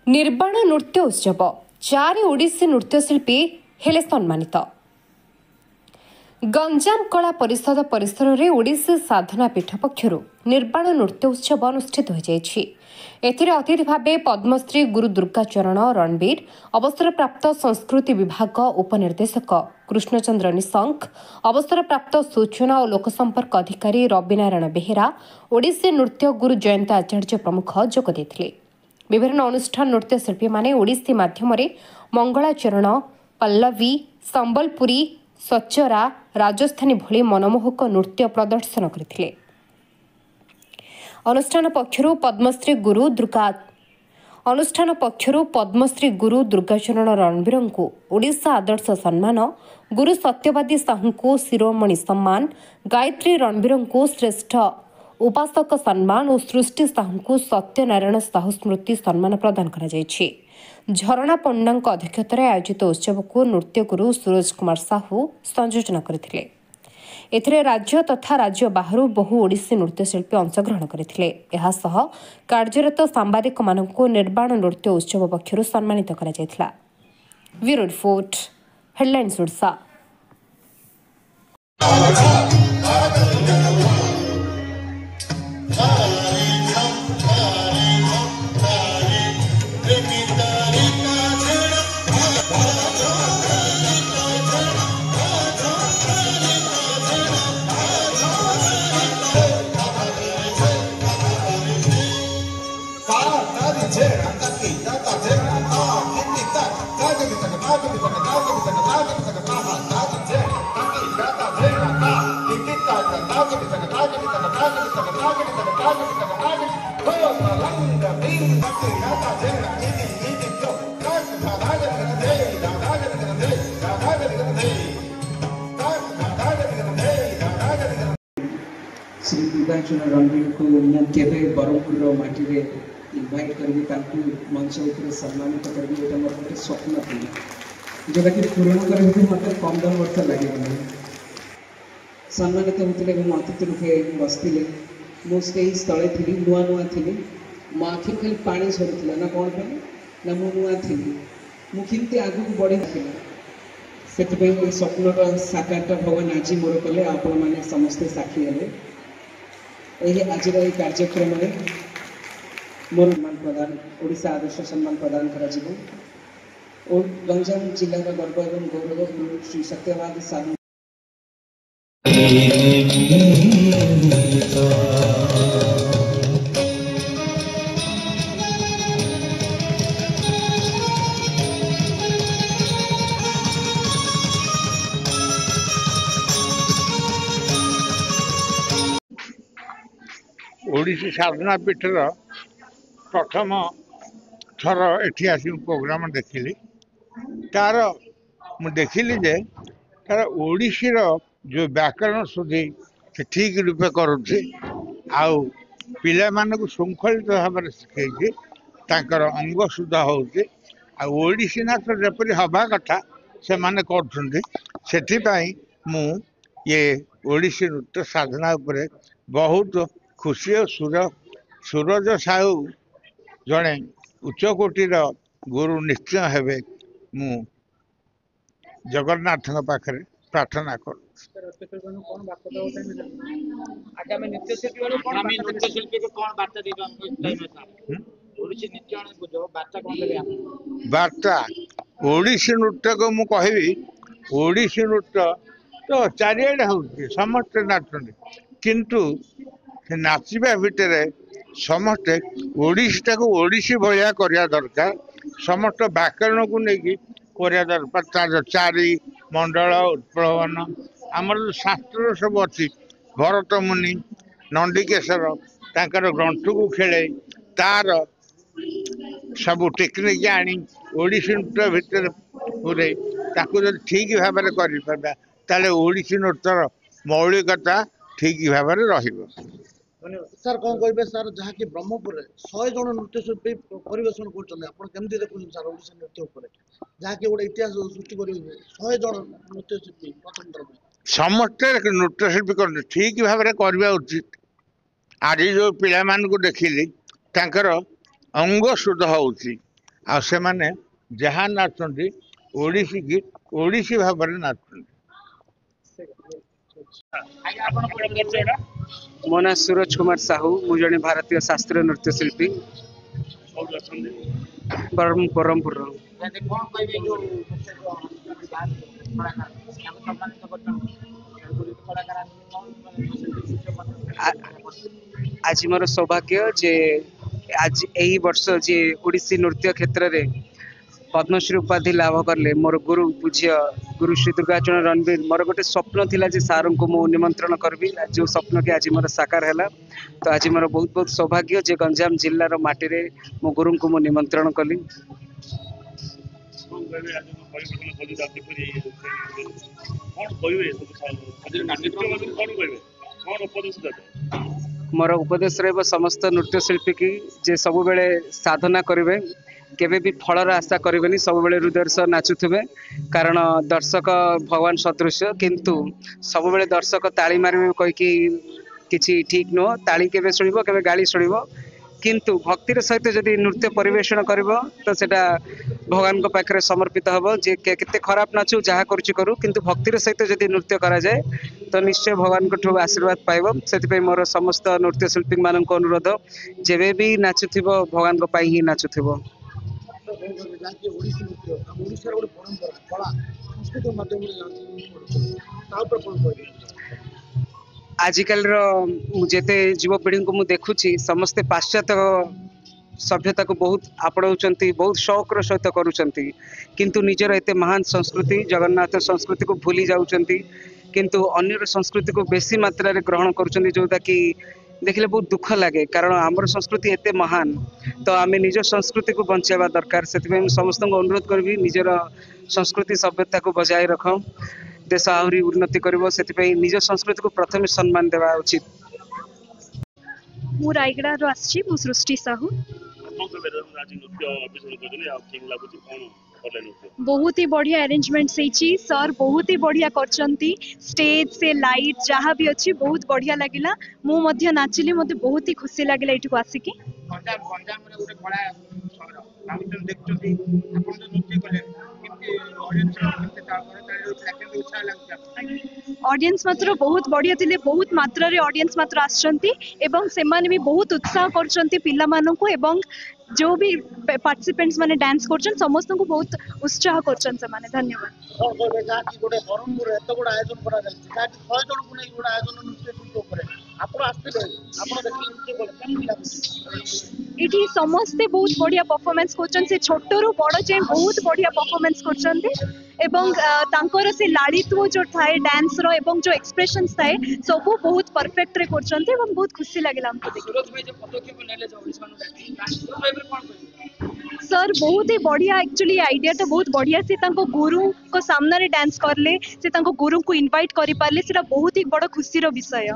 निर्बाण नृत्य उत्सव 4 ओडिसी नृत्यशिल्पी हेले सम्मानित। गंजाम कला परिषद परिसर में ओडिसी साधना पीठ पक्षर निर्बाण नृत्य उत्सव अनुष्ठित हो जाएगी। एथिरे अतिथि भावे पद्मश्री गुरु दुर्गाचरण रणबीर, अवसरप्राप्त संस्कृति विभाग उपनिर्देशक कृष्णचंद्र निशंक, अवसरप्राप्त सूचना और लोकसंपर्क अधिकारी रविनारायण बेहेरा, ओडिसी नृत्य गुरु जयंत आचार्य प्रमुख जोग देथिले। विभिन्न अनुष्ठान नृत्यशिल्पी माने ओडिसी माध्यम मंगलाचरण, पल्लवी, संबलपुरी, सचरा, राजस्थानी भली मनमोहक नृत्य प्रदर्शन करथिले। अनुष्ठान पक्षरु पद्मश्री गुरु दुर्गाचरण रणबीर को ओडिशा आदर्श सम्मान, गुरु सत्यवादी साहू को शिरोमणि सम्मान, गायत्री रणबीर को श्रेष्ठ उपासक सम्मान और सृष्टि साहू को सत्यनारायण साहू स्मृति सम्मान प्रदान करा जायछि। झरणा पंडा अध्यक्षतार आयोजित उत्सव को नृत्य गुरु सूरज कुमार साहू संयोजन करथिले। एथिरे राज्य तथा राज्य बाहर बहु ओडिसी नृत्यशिल्पी अंशग्रहण करथिले। एहा सह कार्यरत सांबादिक मानक निर्बाण नृत्य उत्सव पक्षरु सम्मानित करा जायथिला। Bureau report, headlines Odisha. Shri Durgacharan Ranbir को केवे बरहमपुर माटी रे इनवाइट करके मंच उपर सम्मानित करी ये मोर गोटे स्वप्न थी जोटा कि पूरण करने मत कम दम वर्ष लगे सम्मानित होते अतिथि रूपे बसते मो स्टेज तले थी नुआ नुआ थी मो आखि खाली पानी सरुला ना कौन पे ना मु नुआ थी मुझे आगू बढ़ी से स्वप्नर साकार भगवान आज मोर कले आपण मैंने समस्ते साक्षी हेले। यही आज कार्यक्रम में मोर सम्मान प्रदान ओडिशा आदर्श सम्मान प्रदान कर गंजाम जिलार गर्व एवं गौरव गुरु श्री सत्यवादी साहू ओडिसी साधना पीठर प्रथम थर एठी आसी प्रोग्राम देखिली तार मु देखिली जे तार ओडिसी रो जो व्याकरण शुद्धि से ठीक रूपे करुछि आउ पिला मानक श्रृंखलित भाव में शिखेछि तांकर अंग शुद्ध होउछि आ ओडिसी नाच जेपरि हवा कथा से माने करछन्ति सेठी पई मु ये ओडिसी नृत्य साधना उपरे बहुत खुशी और सूरज साहू जड़े उच्चकोटीर गुरु निश्चय हेबे मु जगन्नाथ पाखरे प्रार्थना कर। वार्ता ओडिसी नृत्य को मु कहबी ओडिसी नृत्य तो चारिआडे होउछि समस्त नाचुंडी किंतु से नाचिबा भितर समस्ते ओडिसी को ओडिसी भाया करने दरकार समस्त व्याकरण को लेकिन करने दरकार चारि मंडल उत्प्लवन आमर जो शास्त्र सब अच्छी भरत मुनि नंदिकेश्वर तांकर ग्रंथ को खेले तार सब टेक्निक आनी ओडिसी नृत्य भितर पूरे ताकू जब ठीक भाव में कर ओडिसी नृत्यर मौलिकता ठीक भाव में रहिबो। सर कौन कहे सर जहाँ कि ब्रह्मपुर 100 जन नृत्यशिल्पी परिवेशन करमती देखुन सर ओडिशा नृत्य जहाँ कि गोटे इतिहास सृष्टि कर 100 जन नृत्यशिल्पी समस्ते नृत्यशिल्पी कर ठीक भाव में करवा उचित। आज जो पिला को देखिली तांकर अंग शुद्ध होउची आ से माने जहाँ नाचती ओडिसी की ओडिसी भाव में नाचती। मो ना सूरज कुमार साहू मुझे भारतीय शास्त्रीय नृत्य शिल्पी ब्रह्मपुर। आज मोर सौभाग्य जे आज यही वर्ष जे ओडिसी नृत्य क्षेत्र में पद्मश्री उपाधि लाभ करले मोर गुरु पूज्य गुरु श्री दुर्गाचरण रणबीर मोर गोटे स्वप्न थिला जे सार को मु निमंत्रण करबी जो स्वप्न के आज मोर साकार हैला। तो आज मोर बहुत बहुत सौभाग्य जे गंजाम जिल्लार माटी रे मो गुरु को मु निमंत्रण कली। मोर उपदेश रहिबो समस्त नृत्य शिल्पी की जे सब बेले साधना करिवे केबे भी फलर आशा करें सब बेले हृदय सह नाचुवे कारण दर्शक भगवान सदृश किंतु सब बेले दर्शक ताली मारे कहीकि किसी ठीक नुह ताली केबे शुणिबो केबे गाली शुणिबो किंतु भक्तिर सहित जदि नृत्य परिवेषण करिबो तो सेटा भगवान को पाखरे समर्पित हबो जे केते खराब नाचू जहाँ करू करू किंतु भक्तिर सहित जदि नृत्य करा जाए तो निश्चय भगवान को आशीर्वाद पाइबो। सेति मोर समस्त नृत्य शिल्पी मान अनुरोध जेबे भी नाचुथिबो भगवान को पाई ही नाचुथिबो। आजिकल जेते युवपीढ़ी को मुझे देखुची समस्ते पाश्चात्य सभ्यता को बहुत आपणाउछंती बहुत शौकर सहित करुछंती किंतु निजर एते महान संस्कृति जगन्नाथ संस्कृति को भूली जाउछंती किंतु अन्य संस्कृति को बेसी मात्रा रे ग्रहण करुछंती जोटा कि देखिले बहुत दुख लगे कारण आमर संस्कृति एते महान तो आम निज संस्कृति को बचावा दरकार से समस्त अनुरोध करी निजर संस्कृति सभ्यता को बजाय रख देश आहरी उन्नति करिवो से निज संस्कृति को प्रथम सम्मान देवा उचित। मु रायगड़ा आछि मु सृष्टि साहू बहुत ही बढ़िया अरेंजमेंट सर बहुत ही बढ़िया करचंती स्टेज से लाइट जहाँ भी अच्छी बहुत बढ़िया लगिला मु मध्य नाचिली मते बहुत ही खुशी लगिला एठी को आसिकी। ऑडियंस मात्र बहुत बढ़िया थिले बहुत मात्रा रे ऑडियंस मात्र आछंती एवं से माने भी बहुत उत्साह करचंती पिला मानन को एवं जो भी पार्टिसिपेंट्स माने डांस करछन समस्त को बहुत उत्साह करछन से माने। धन्यवाद। गोटे बरहमपुर एत बड़ा आयोजन करा जाय जाकी 100 जन को नै बड़ा आयोजन नृत्य ऊपर आपण आस्ते आपण देखि नृत्य बोले केम लागुची इठी समस्ते बहुत बढ़िया परफॉर्मेंस करछन से छोटो रु बड़ जाय बहुत बढ़िया परफॉर्मेंस करछन एवं तांकर से लालित्व जो थाए डांस रो एवं जो एक्सप्रेशंस थाए सब बहुत परफेक्ट रे करछन एवं बहुत खुशी लागला हमको देखि। सूरज भाई जे पदक्षेप नेले जे ओडिसा सर बहुत ही बढ़िया एक्चुअली आइडिया तो बहुत बढ़िया से तांको गुरु को सामने रे डांस करले से तांको गुरु को इनवाइट करि पारले सेटा बहुत ही बड़ खुशी रो विषय।